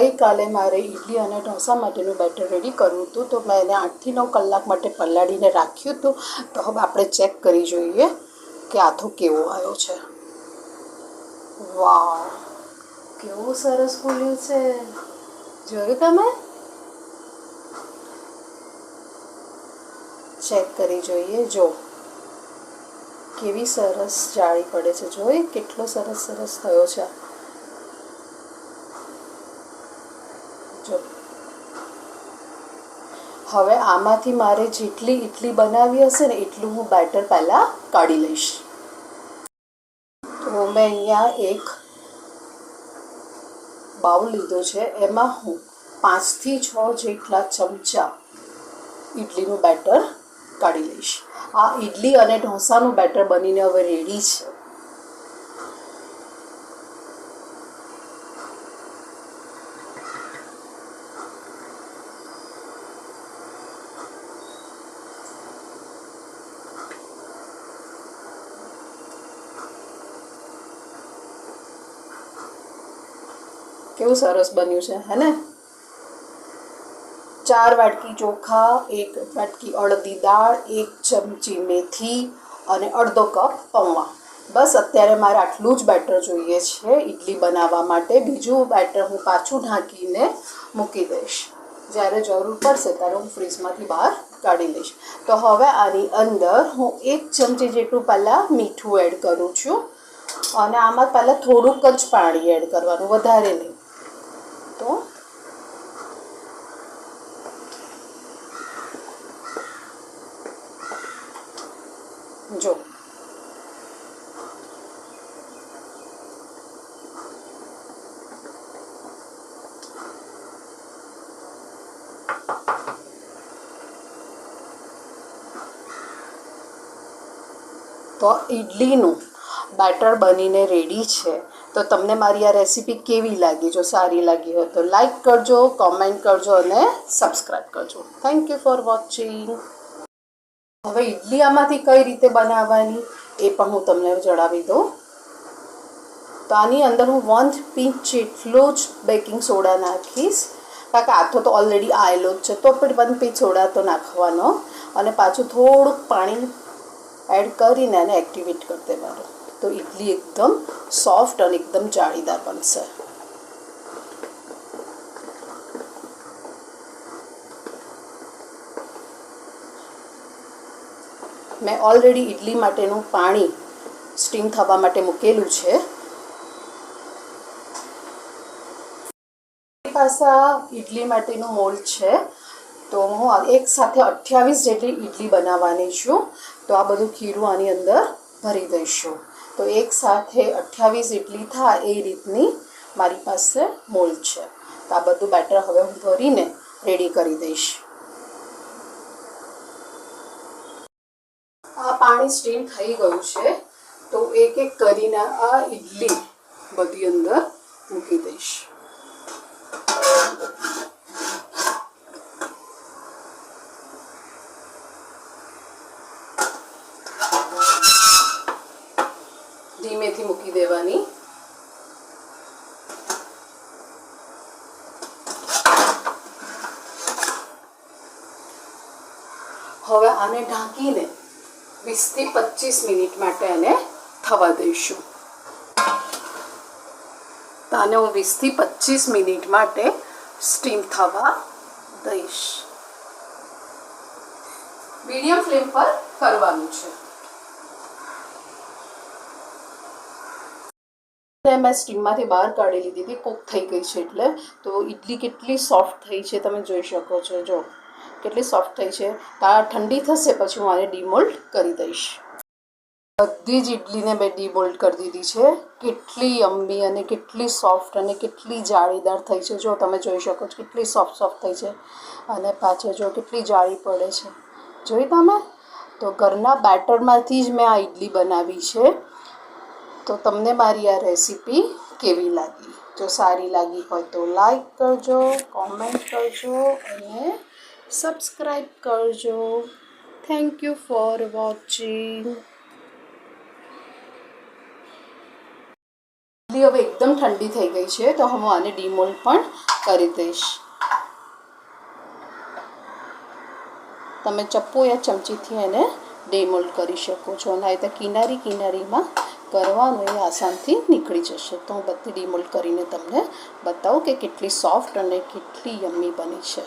ગઈકાલે મારે ઇડલી અને ઢોસા માટેનું બેટર રેડી કરવું હતું, તો મેં એને 8 થી 9 કલાક માટે પલાળીને રાખ્યું હતું. તો હવે આપણે ચેક કરી જોઈએ કે આથો કેવો આવ્યો છે. વાવ, કેવું સરસ ફૂલ્યું છે. જોયું તમે? ચેક કરી જોઈએ. જો કેવી સરસ જાળી પડે છે. જોઈ કેટલો સરસ સરસ થયો છે. જો હવે આમાંથી મારે જેટલી ઇડલી બનાવી હશે ને એટલું હું બેટર પહેલાં કાઢી લઈશ. તો મેં અહીંયા એક બાઉલ લીધો છે. એમાં હું 5 થી 6 જેટલા ચમચા ઇડલીનું બેટર કાઢી લઈશ. આ ઇડલી અને ઢોસાનું બેટર બનીને હવે રેડી છે. કેવું સરસ બન્યું છે, હે ને? 4 વાટકી ચોખા, 1 વાટકી અડદી દાળ, 1 ચમચી મેથી અને અડધો કપ પૌવા. બસ અત્યારે મારે આટલું જ બેટર જોઈએ છે ઇડલી બનાવવા માટે. બીજું બેટર હું પાછું ઢાંકીને મૂકી દઈશ. જ્યારે જરૂર પડશે ત્યારે હું ફ્રીજમાંથી બહાર કાઢી લઈશ. તો હવે આની અંદર હું 1 ચમચી જેટલું પહેલાં મીઠું એડ કરું છું. અને આમાં પહેલાં થોડુંક જ પાણી એડ કરવાનું, વધારે નહીં. તો જો તો ઇડલીનું બેટર બનીને રેડી છે. તો તમને મારી આ રેસીપી કેવી લાગી? જો સારી લાગી હોય તો લાઈક કરજો, કોમેન્ટ કરજો અને સબસ્ક્રાઈબ કરજો. Thank you for watching. હવે ઇડલી આમાંથી કઈ રીતે બનાવવાની એ પણ હું તમને જણાવી દઉં. તો આની અંદર હું 1 પિંચ જેટલો જ બેકિંગ સોડા નાખીશ, કારણ કે આથો તો ઓલરેડી આવેલો જ છે. તો પણ 1 પિંચ સોડા તો નાખવાનો અને પાછું થોડુંક પાણી એડ કરીને એને એક્ટિવેટ કરી દેવાનું. તો ઇડલી એકદમ સોફ્ટ અને એકદમ જાળીદાર બનશે. મેં ઓલરેડી ઇડલી માટેનું પાણી સ્ટીમ થવા માટે મૂકેલું છે. મારી પાસે ઇડલી માટેનું મોલ્ડ છે. તો હું એક સાથે 28 જેટલી ઇડલી બનાવવાની છું. તો આ બધું ખીરું આની અંદર ભરી દઈશું. તો એક સાથે 28 ઇડલી થાય એ રીતની મારી પાસે મોલ્ડ છે. તો આ બધું બેટર હવે હું ભરીને રેડી કરી દઈશ. આ પાણી સ્ટીમ થઈ ગયું છે. તો એક એક કરીને આ ઇડલી બધી અંદર મૂકી દઈશ. ધીમેથી મૂકી દેવાની. હવે આને ઢાંકીને 20 થી 25 મિનિટ માટે એને થવા દઈશું. તો આને હું 20 થી 25 મિનિટ માટે સ્ટીમ થવા દઈશ. મીડિયમ ફ્લેમ પર કરવાનું છે. મેં સ્ટીમમાંથી બહાર કાઢી લીધી હતી, કૂક થઈ ગઈ છે એટલે. તો ઇડલી કેટલી સોફ્ટ થઈ છે તમે જોઈ શકો છો. જો કેટલી સોફ્ટ થઈ છે. આ ઠંડી થશે પછી હું આને ડીમોલ્ડ કરી દઈશ. બધી જ ઇડલીને મેં ડીમોલ્ડ કરી દીધી છે. કેટલી યમ્મી અને કેટલી સોફ્ટ અને કેટલી જાળીદાર થઈ છે. જો તમે જોઈ શકો છો કેટલી સોફ્ટ થઈ છે. અને પાછળ જો કેટલી જાળી પડે છે. જોઈ તમે? તો ઘરના બેટરમાંથી જ મેં આ ઇડલી બનાવી છે. તો તમને મારી આ રેસીપી કેવી લાગી? જો સારી લાગી હોય તો લાઈક કરજો, કોમેન્ટ કરજો અને સબસ્ક્રાઈબ કરજો. Thank you for watching. Idli હવે એકદમ ઠંડી થઈ ગઈ છે તો હું આને ડીમોલ્ડ પણ કરી દઈશ. તમે ચપ્પુ યા ચમચીથી એને ડીમોલ્ડ કરી શકો છો અને આ રીતે કિનારીમાં કરવાનું એ આસાનથી નીકળી જશે. તો હું બધી ડીમોલ્ડ કરીને તમને બતાવું કે કેટલી સોફ્ટ અને કેટલી યમ્મી બની છે.